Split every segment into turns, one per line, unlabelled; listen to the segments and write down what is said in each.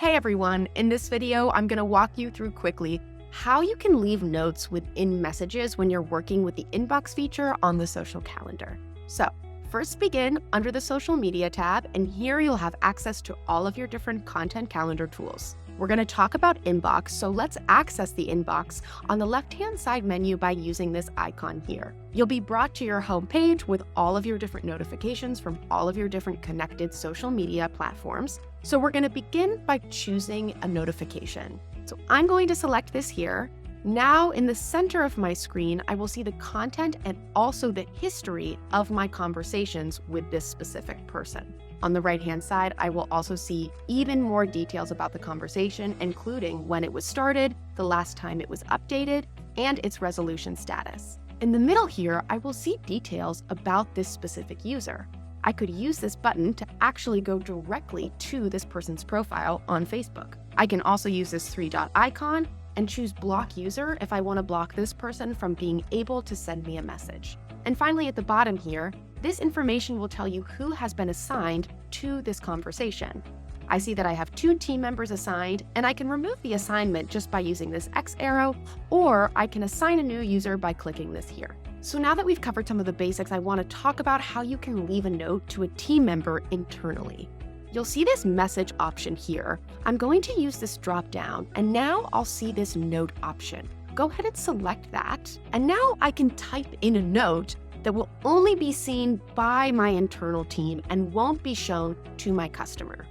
Hey everyone, in this video, I'm going to walk you through quickly how you can leave notes within messages when you're working with the inbox feature on the social calendar. So first begin under the social media tab, and here you'll have access to all of your different content calendar tools. We're going to talk about inbox, so let's access the inbox on the left-hand side menu by using this icon here. You'll be brought to your home page with all of your different notifications from all of your different connected social media platforms. So we're going to begin by choosing a notification. So I'm going to select this here. Now in the center of my screen, I will see the content and also the history of my conversations with this specific person. On the right-hand side, I will also see even more details about the conversation, including when it was started, the last time it was updated, and its resolution status. In the middle here, I will see details about this specific user. I could use this button to actually go directly to this person's profile on Facebook. I can also use this three-dot icon and choose block user if I want to block this person from being able to send me a message. And finally, at the bottom here, this information will tell you who has been assigned to this conversation. I see that I have 2 team members assigned, and I can remove the assignment just by using this X arrow, or I can assign a new user by clicking this here. So now that we've covered some of the basics, I want to talk about how you can leave a note to a team member internally. You'll see this message option here. I'm going to use this drop down, and now I'll see this note option. Go ahead and select that, and now I can type in a note that will only be seen by my internal team and won't be shown to my customer.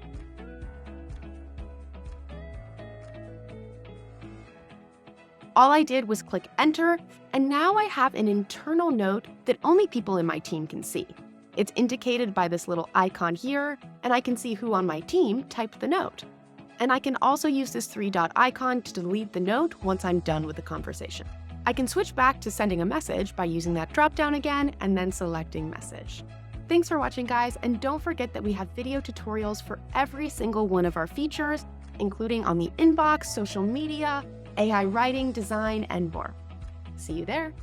All I did was click enter, and now I have an internal note that only people in my team can see. It's indicated by this little icon here, and I can see who on my team typed the note. And I can also use this three-dot icon to delete the note once I'm done with the conversation. I can switch back to sending a message by using that drop-down again and then selecting message. Thanks for watching, guys, and don't forget that we have video tutorials for every single one of our features, including on the inbox, social media, AI writing, design, and more. See you there.